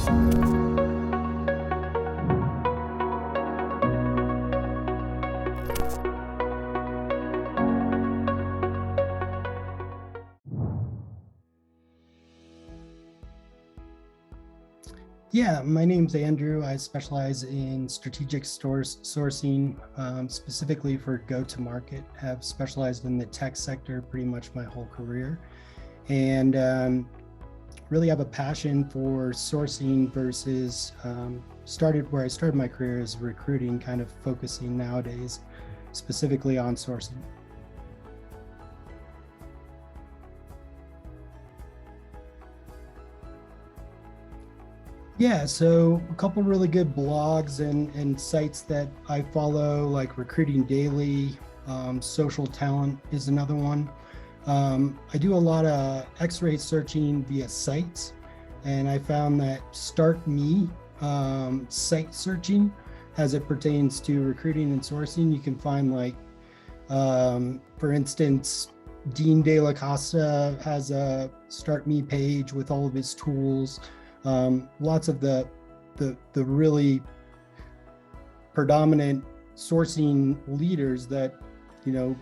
Yeah, my name's Andrew. I specialize in strategic sourcing, specifically for go-to-market. Have specialized in the tech sector pretty much my whole career, and really have a passion for sourcing versus started where I started my career as recruiting, kind of focusing nowadays specifically on sourcing. Yeah, so a couple really good blogs and sites that I follow, like Recruiting Daily, Social Talent is another one. I do a lot of X-ray searching via sites, and I found that Start Me site searching, as it pertains to recruiting and sourcing, you can find, like, for instance, Dean De La Costa has a Start Me page with all of his tools. Lots of the really predominant sourcing leaders that, you know,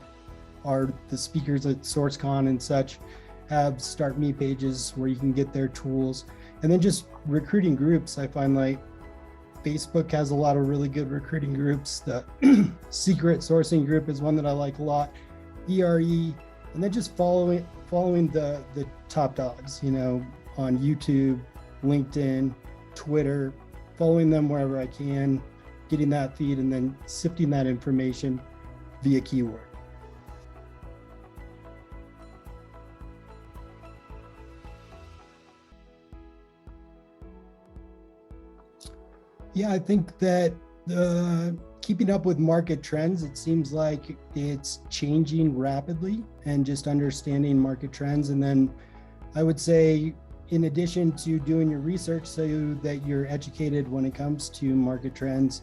are the speakers at SourceCon and such have Start Me pages where you can get their tools. And then just recruiting groups, I find like Facebook has a lot of really good recruiting groups. The Secret Sourcing group is one that I like a lot, ERE, and then just following the top dogs, you know, on YouTube, LinkedIn, Twitter, following them wherever I can, getting that feed, and then sifting that information via keyword. Yeah, I think that keeping up with market trends, it seems like it's changing rapidly, and just understanding market trends. And then I would say, in addition to doing your research so that you're educated when it comes to market trends,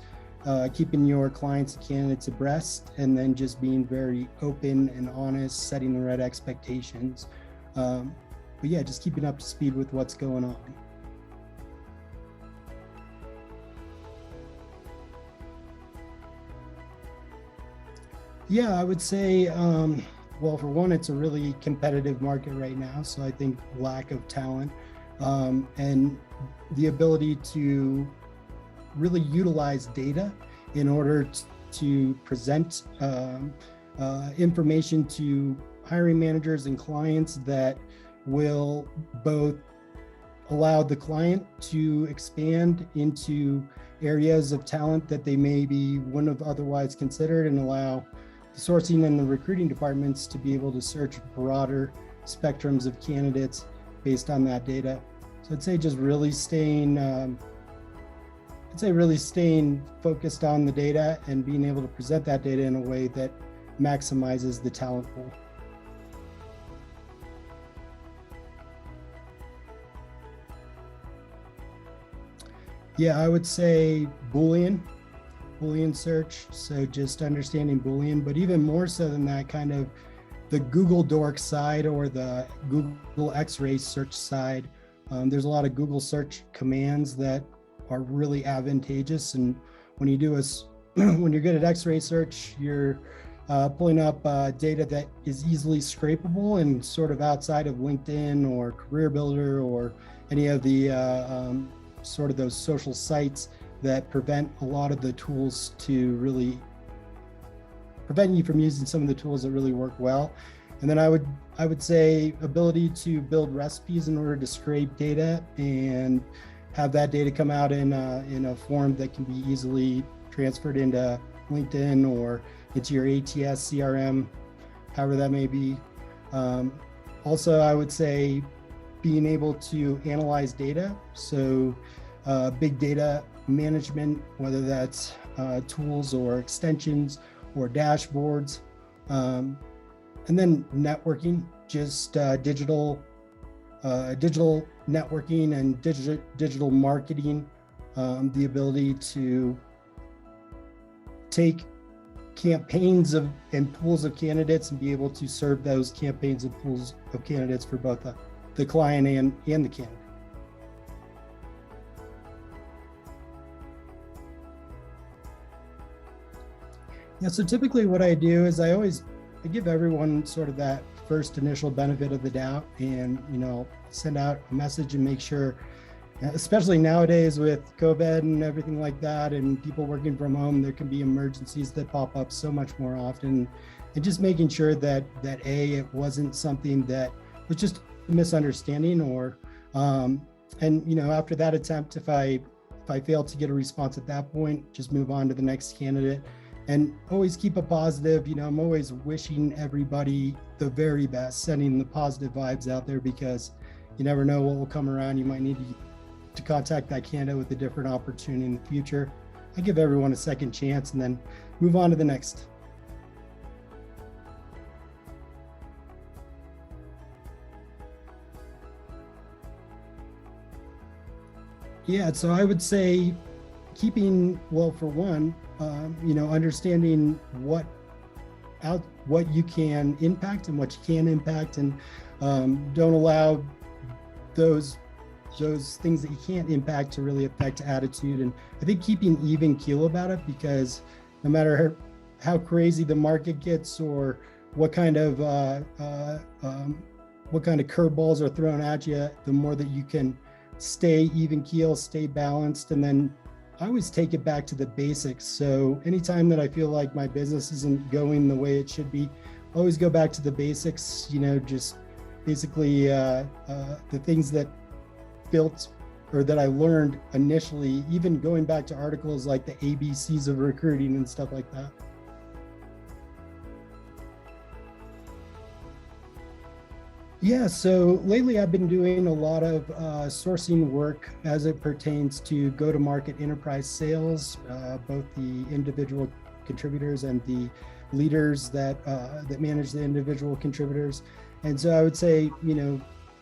keeping your clients and candidates abreast, and then just being very open and honest, setting the right expectations. But yeah, just keeping up to speed with what's going on. Yeah, I would say, well, for one, it's a really competitive market right now. So I think lack of talent and the ability to really utilize data in order to present information to hiring managers and clients that will both allow the client to expand into areas of talent that they maybe wouldn't have otherwise considered, and allow the sourcing and the recruiting departments to be able to search broader spectrums of candidates based on that data. So I'd say just really staying focused on the data and being able to present that data in a way that maximizes the talent pool. Yeah, I would say Boolean search. So just understanding Boolean, but even more so than that, kind of the Google Dork side or the Google X-ray search side. There's a lot of Google search commands that are really advantageous. And when you do when you're good at X-ray search, you're pulling up data that is easily scrapable and sort of outside of LinkedIn or Career Builder or any of the sort of those social sites that prevent a lot of the tools to really prevent you from using some of the tools that really work well. And then I would say ability to build recipes in order to scrape data and have that data come out in a form that can be easily transferred into LinkedIn or into your ATS CRM, however that may be. Also, I would say being able to analyze data. So big data management, whether that's tools or extensions or dashboards, and then networking, just digital networking and digital marketing, the ability to take campaigns and pools of candidates and be able to serve those campaigns and pools of candidates for both the client and the candidate. Yeah, so typically what I do is I give everyone sort of that first initial benefit of the doubt, and send out a message and make sure, especially nowadays with COVID and everything like that, and people working from home, there can be emergencies that pop up so much more often. And just making sure that it wasn't something that was just a misunderstanding, or and after that attempt, if I fail to get a response at that point, just move on to the next candidate. And always keep a positive. I'm always wishing everybody the very best, sending the positive vibes out there, because you never know what will come around. You might need to contact that candidate with a different opportunity in the future. I give everyone a second chance and then move on to the next. Yeah, so I would say for one, understanding what you can impact and what you can't impact, and don't allow those things that you can't impact to really affect attitude. And I think keeping even keel about it, because no matter how crazy the market gets, or what kind of curveballs are thrown at you, the more that you can stay even keel, stay balanced. And then I always take it back to the basics. So anytime that I feel like my business isn't going the way it should be, I always go back to the basics, just basically the things that built, or that I learned initially, even going back to articles like the ABCs of recruiting and stuff like that. Yeah, so lately I've been doing a lot of sourcing work as it pertains to go-to-market enterprise sales, both the individual contributors and the leaders that manage the individual contributors. And so I would say,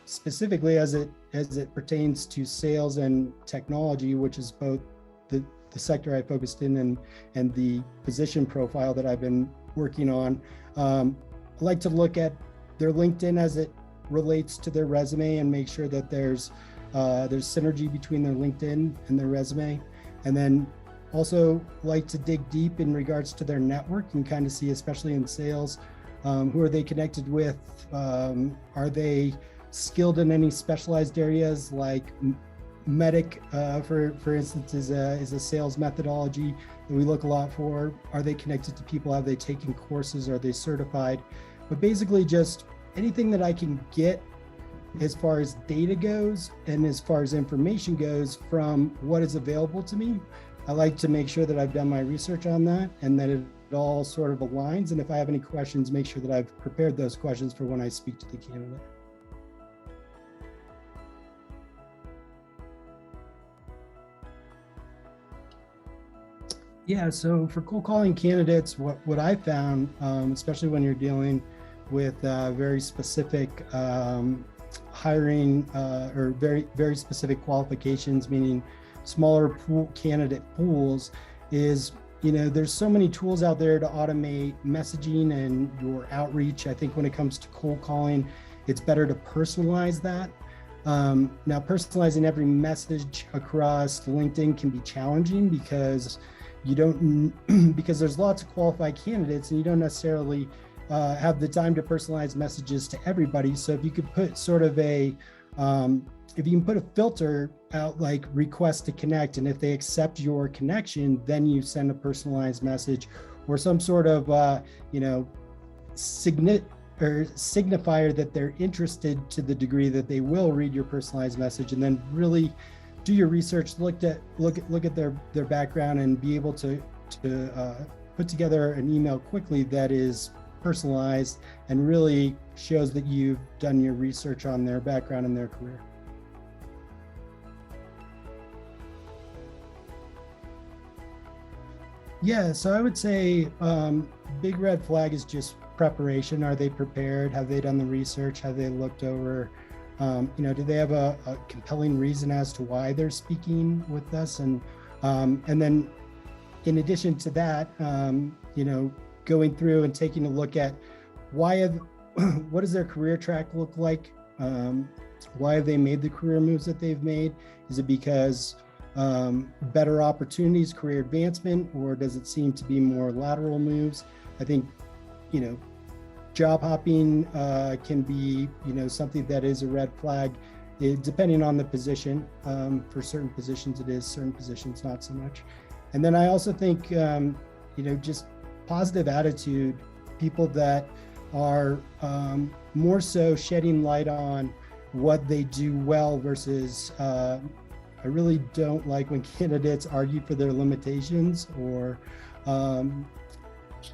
specifically as it pertains to sales and technology, which is both the sector I focused in and the position profile that I've been working on, I like to look at their LinkedIn as it relates to their resume, and make sure that there's synergy between their LinkedIn and their resume. And then also like to dig deep in regards to their network and kind of see, especially in sales, who are they connected with? Are they skilled in any specialized areas, like MEDDIC, for instance, is a sales methodology that we look a lot for. Are they connected to people? Have they taken courses? Are they certified? But basically just anything that I can get as far as data goes and as far as information goes from what is available to me. I like to make sure that I've done my research on that and that it all sort of aligns. And if I have any questions, make sure that I've prepared those questions for when I speak to the candidate. Yeah, so for cold calling candidates, what I found, especially when you're dealing with very specific hiring or very specific qualifications, meaning smaller candidate pools, is there's so many tools out there to automate messaging and your outreach. I think when it comes to cold calling, it's better to personalize that. Now, personalizing every message across LinkedIn can be challenging because because there's lots of qualified candidates and you don't necessarily have the time to personalize messages to everybody. So if you could put sort of if you can put a filter out like request to connect, and if they accept your connection, then you send a personalized message or some sort of signifier that they're interested to the degree that they will read your personalized message, and then really do your research, look at their background, and be able to put together an email quickly that is personalized and really shows that you've done your research on their background and their career. Yeah, so I would say big red flag is just preparation. Are they prepared? Have they done the research? Have they looked over? Do they have a compelling reason as to why they're speaking with us? And then in addition to that, going through and taking a look at what does their career track look like? Why have they made the career moves that they've made? Is it because better opportunities, career advancement, or does it seem to be more lateral moves? I think, job hopping can be, something that is a red flag, depending on the position. For certain positions it is, certain positions not so much. And then I also think, just positive attitude, people that are more so shedding light on what they do well versus I really don't like when candidates argue for their limitations or,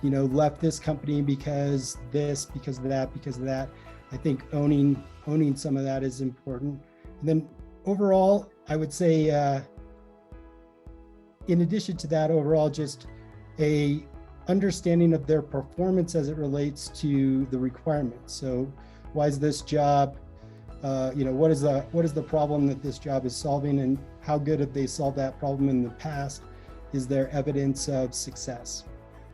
left this company because this, because of that, because of that. I think owning some of that is important. And then overall, I would say, in addition to that, overall, just a understanding of their performance as it relates to the requirements. So why is this job, what is the problem that this job is solving, and how good have they solved that problem in the past? Is there evidence of success?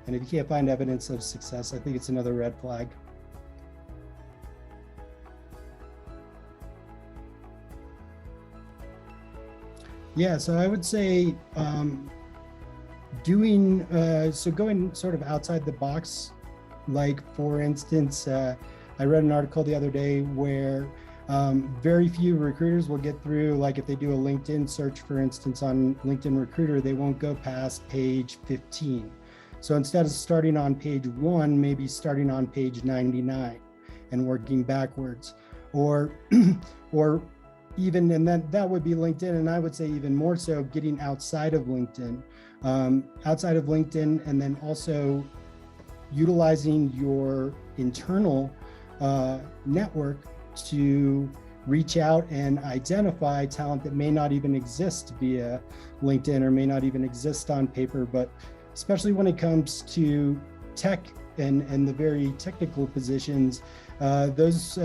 And if you can't find evidence of success, I think it's another red flag. Yeah, so I would say going sort of outside the box, like for instance, I read an article the other day where very few recruiters will get through, like if they do a LinkedIn search, for instance, on LinkedIn Recruiter, they won't go past page 15. So instead of starting on page 1, maybe starting on page 99 and working backwards, or even, and then that would be LinkedIn. And I would say even more so getting outside of LinkedIn, and then also utilizing your internal network to reach out and identify talent that may not even exist via LinkedIn or may not even exist on paper. But especially when it comes to tech and the very technical positions, those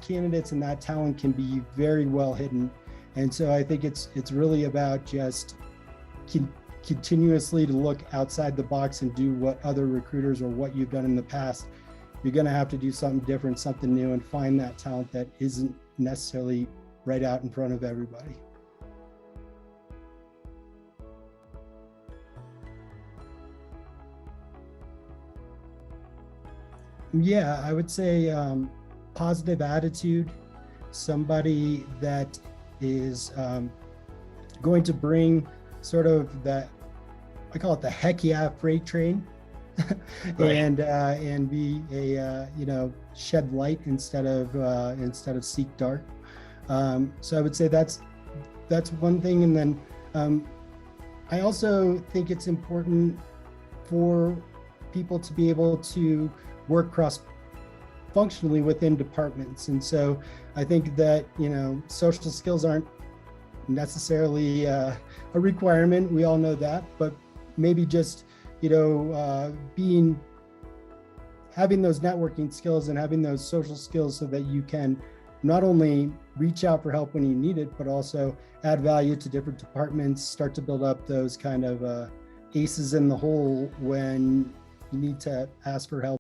candidates and that talent can be very well hidden. And so I think it's really about just continuously to look outside the box and do what other recruiters or what you've done in the past. You're going to have to do something different, something new, and find that talent that isn't necessarily right out in front of everybody. Yeah, I would say positive attitude, somebody that is going to bring sort of that, I call it the heck yeah freight train, right. and be a shed light instead of seek dark. So I would say that's one thing. And then I also think it's important for people to be able to work cross-functionally within departments. And so I think that, social skills aren't necessarily a requirement. We all know that, but maybe just, having those networking skills and having those social skills so that you can not only reach out for help when you need it, but also add value to different departments, start to build up those kind of aces in the hole when you need to ask for help